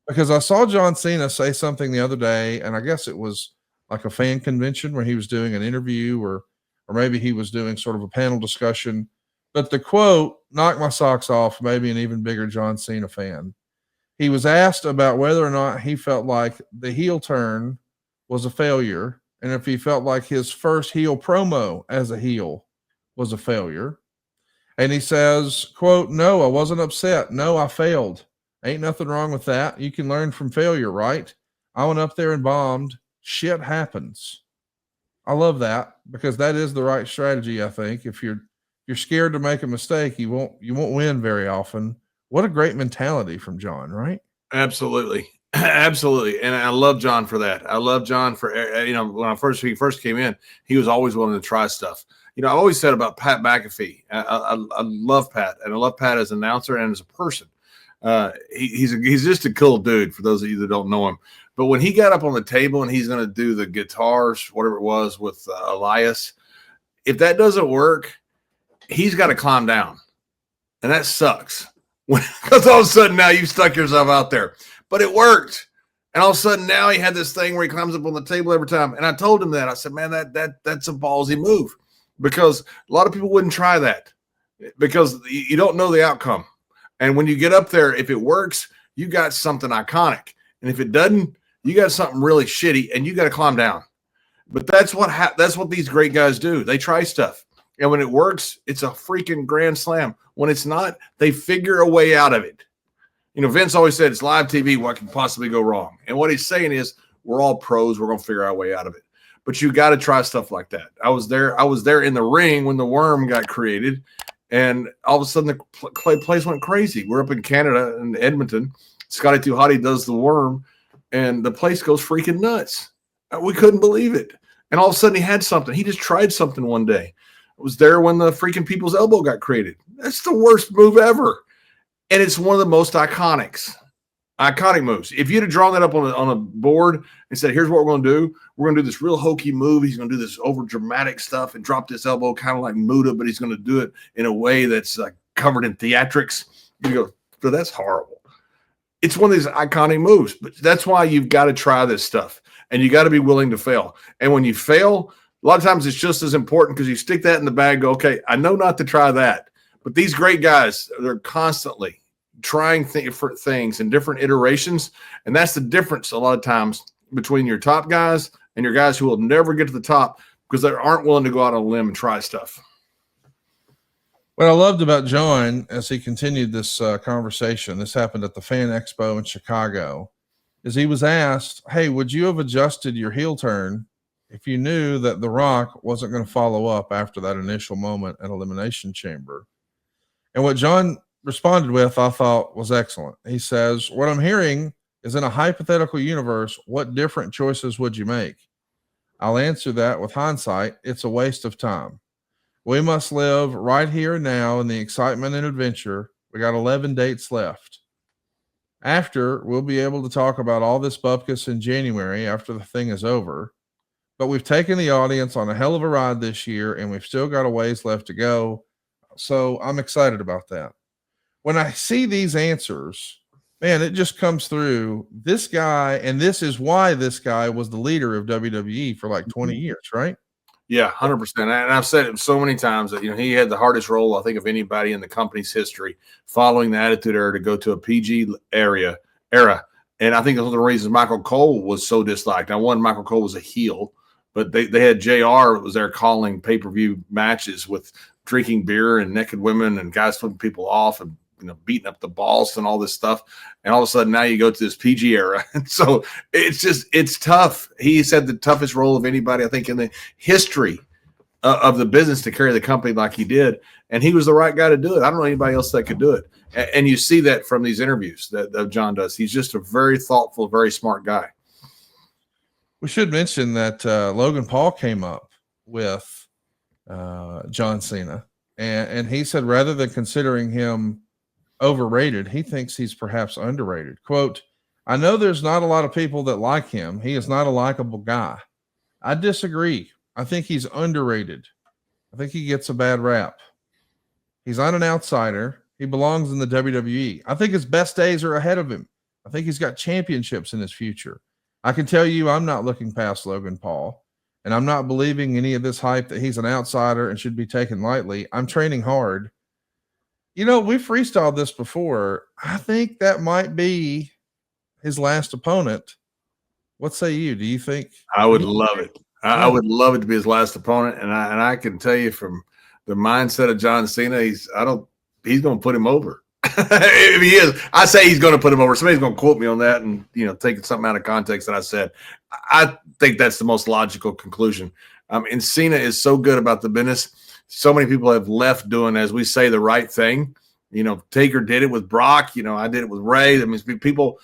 because I saw John Cena say something the other day, and I guess it was like a fan convention where he was doing an interview, or maybe he was doing sort of a panel discussion. But the quote knocked my socks off, maybe an even bigger John Cena fan. He was asked about whether or not he felt like the heel turn was a failure, and if he felt like his first heel promo as a heel was a failure. And he says, quote, "No, I wasn't upset. No, I failed. Ain't nothing wrong with that. You can learn from failure, right? I went up there and bombed. Shit happens." I love that because that is the right strategy. I think if you're scared to make a mistake, you won't win very often. What a great mentality from John, right? Absolutely. Absolutely. And I love John for that. I love John for, when he first came in, he was always willing to try stuff. I always said about Pat McAfee. I love Pat, and I love Pat as an announcer and as a person. He's just a cool dude for those of you that don't know him. But when he got up on the table and he's going to do the guitars, whatever it was with Elias, if that doesn't work, he's got to climb down. And that sucks. Because all of a sudden now you've stuck yourself out there. But it worked. And all of a sudden now he had this thing where he climbs up on the table every time. And I told him that. I said, man, that's a ballsy move. Because a lot of people wouldn't try that. Because you don't know the outcome. And when you get up there, if it works, you got something iconic. And if it doesn't, you got something really shitty, and you got to climb down. But that's what these great guys do. They try stuff. And when it works, it's a freaking grand slam. When it's not, they figure a way out of it. Vince always said it's live TV. What can possibly go wrong? And what he's saying is we're all pros. We're going to figure our way out of it. But you got to try stuff like that. I was there in the ring when the worm got created. And all of a sudden, the place went crazy. We're up in Canada, in Edmonton. Scotty Too Hotty does the worm, and the place goes freaking nuts. We couldn't believe it. And all of a sudden, he had something. He just tried something one day. I was there when the freaking people's elbow got created. That's the worst move ever. And it's one of the most iconic moves. If you'd have drawn that up on a board and said, here's what we're going to do. We're going to do this real hokey move. He's going to do this over dramatic stuff and drop this elbow kind of like Muda, but he's going to do it in a way that's like covered in theatrics. You go, but that's horrible. It's one of these iconic moves, but that's why you've got to try this stuff and you got to be willing to fail. And when you fail, a lot of times it's just as important because you stick that in the bag, go, okay, I know not to try that. But these great guys, they're constantly trying different things in different iterations. And that's the difference a lot of times between your top guys and your guys who will never get to the top because they aren't willing to go out on a limb and try stuff. What I loved about John as he continued this conversation, this happened at the Fan Expo in Chicago, is he was asked, hey, would you have adjusted your heel turn if you knew that The Rock wasn't going to follow up after that initial moment at Elimination Chamber? And what John responded with, I thought was excellent. He says, what I'm hearing is in a hypothetical universe, what different choices would you make? I'll answer that with hindsight. It's a waste of time. We must live right here and now in the excitement and adventure. We got 11 dates left. After, we'll be able to talk about all this bupkis in January after the thing is over. But we've taken the audience on a hell of a ride this year, and we've still got a ways left to go. So I'm excited about that. When I see these answers, man, it just comes through. This guy, and this is why this guy was the leader of WWE for like 20 years, right? Yeah, 100%. And I've said it so many times that, he had the hardest role, I think, of anybody in the company's history following the Attitude Era to go to a PG era. And I think that's one of the reasons Michael Cole was so disliked. Now, one, Michael Cole was a heel, but they had JR was there calling pay-per-view matches with drinking beer and naked women and guys flipping people off and beating up the balls and all this stuff. And all of a sudden now you go to this PG era. And so it's tough. He's had the toughest role of anybody, I think, in the history of the business to carry the company like he did. And he was the right guy to do it. I don't know anybody else that could do it. And you see that from these interviews that John does. He's just a very thoughtful, very smart guy. We should mention that Logan Paul came up with John Cena. And he said rather than considering him overrated, he thinks he's perhaps underrated. Quote, I know there's not a lot of people that like him. He is not a likable guy. I disagree. I think he's underrated. I think he gets a bad rap. He's not an outsider. He belongs in the WWE. I think his best days are ahead of him. I think he's got championships in his future. I can tell you I'm not looking past Logan Paul, and I'm not believing any of this hype that he's an outsider and should be taken lightly. I'm training hard. We freestyled this before. I think that might be his last opponent. What say you? Do you think? I would love it. I would love it to be his last opponent. And I can tell you from the mindset of John Cena, he's going to put him over. If he is, I say he's going to put him over. Somebody's going to quote me on that and, taking something out of context that I said. I think that's the most logical conclusion. And Cena is so good about the business. So many people have left doing, as we say, the right thing. Taker did it with Brock. I did it with Ray. I mean, people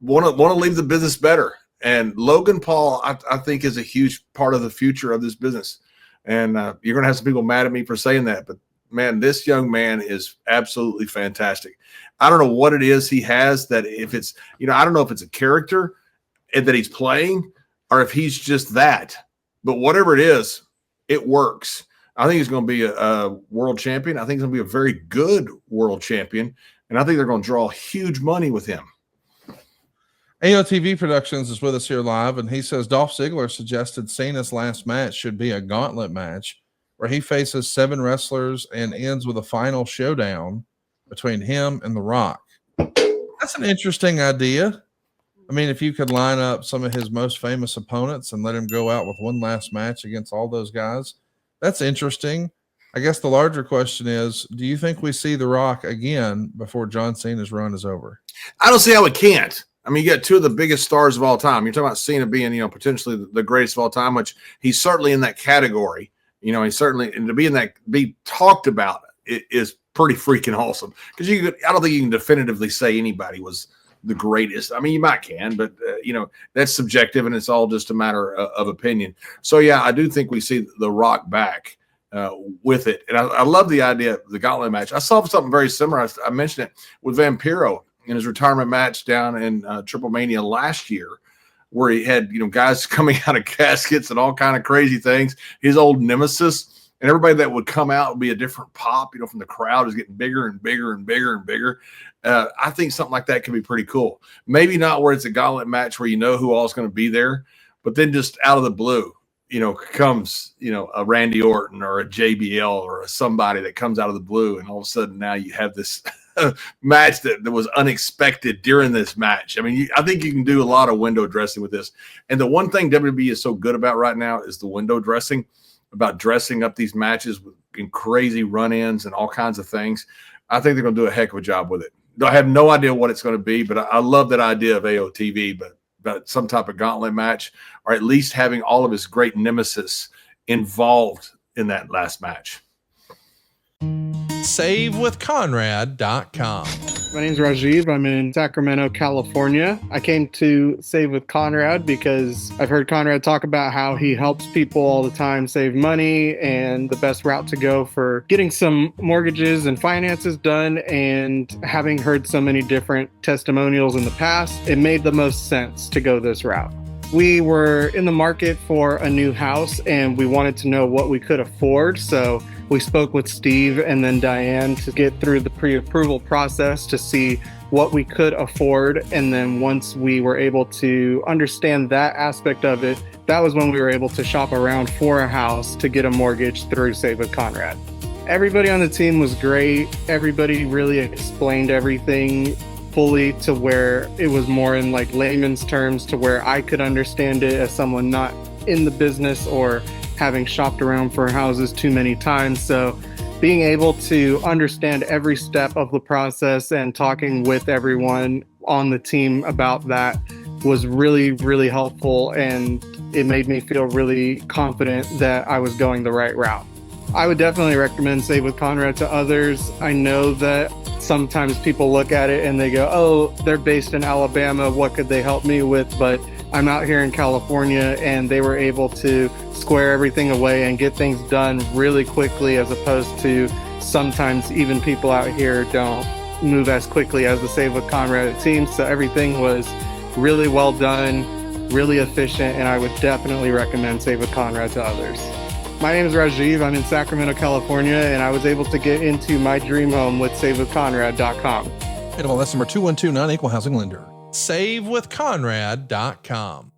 want to leave the business better. And Logan Paul, I think, is a huge part of the future of this business. And you're going to have some people mad at me for saying that. But, man, this young man is absolutely fantastic. I don't know what it is he has that if it's, I don't know if it's a character that he's playing or if he's just that. But whatever it is, it works. I think he's going to be a world champion. I think he's going to be a very good world champion. And I think they're going to draw huge money with him. AOTV Productions is with us here live, and he says Dolph Ziggler suggested Cena's last match should be a gauntlet match where he faces 7 wrestlers and ends with a final showdown between him and The Rock. That's an interesting idea. I mean, if you could line up some of his most famous opponents and let him go out with one last match against all those guys, that's interesting. I guess the larger question is, do you think we see The Rock again before John Cena's run is over? I don't see how it can't. I mean, you got 2 of the biggest stars of all time. You're talking about Cena being, potentially the greatest of all time, which he's certainly in that category. He's certainly, and to be talked about is pretty freaking awesome. Because I don't think you can definitively say anybody was the greatest. I mean, you might can, but that's subjective, and it's all just a matter of opinion. So yeah, I do think we see The Rock back with it, and I love the idea of the gauntlet match. I saw something very similar. I mentioned it with Vampiro in his retirement match down in Triple Mania last year, where he had, guys coming out of caskets and all kind of crazy things. His old nemesis, and everybody that would come out would be a different pop, from the crowd is getting bigger and bigger and bigger and bigger. I think something like that could be pretty cool. Maybe not where it's a gauntlet match where who all is going to be there, but then just out of the blue, comes, a Randy Orton or a JBL or somebody that comes out of the blue, and all of a sudden now you have this match that was unexpected during this match. I mean, I think you can do a lot of window dressing with this. And the one thing WWE is so good about right now is the window dressing, about dressing up these matches in crazy run-ins and all kinds of things. I think they're going to do a heck of a job with it. I have no idea what it's going to be, but I love that idea of AOTV, but some type of gauntlet match, or at least having all of his great nemesis involved in that last match. SaveWithConrad.com. My name is Rajiv. I'm in Sacramento, California. I came to Save with Conrad because I've heard Conrad talk about how he helps people all the time save money and the best route to go for getting some mortgages and finances done. And having heard so many different testimonials in the past, it made the most sense to go this route. We were in the market for a new house and we wanted to know what we could afford. So we spoke with Steve and then Diane to get through the pre-approval process to see what we could afford. And then once we were able to understand that aspect of it, that was when we were able to shop around for a house to get a mortgage through Save with Conrad. Everybody on the team was great. Everybody really explained everything fully to where it was more in like layman's terms to where I could understand it as someone not in the business or having shopped around for houses too many times. So being able to understand every step of the process and talking with everyone on the team about that was really, really helpful. And it made me feel really confident that I was going the right route. I would definitely recommend Save with Conrad to others. I know that sometimes people look at it and they go, oh, they're based in Alabama. What could they help me with? But I'm out here in California and they were able to square everything away and get things done really quickly, as opposed to sometimes even people out here don't move as quickly as the Save with Conrad team. So everything was really well done, really efficient, and I would definitely recommend Save with Conrad to others. My name is Rajiv. I'm in Sacramento, California, and I was able to get into my dream home with SaveWithConrad.com. NMLS number 212, non-equal housing lender. savewithconrad.com.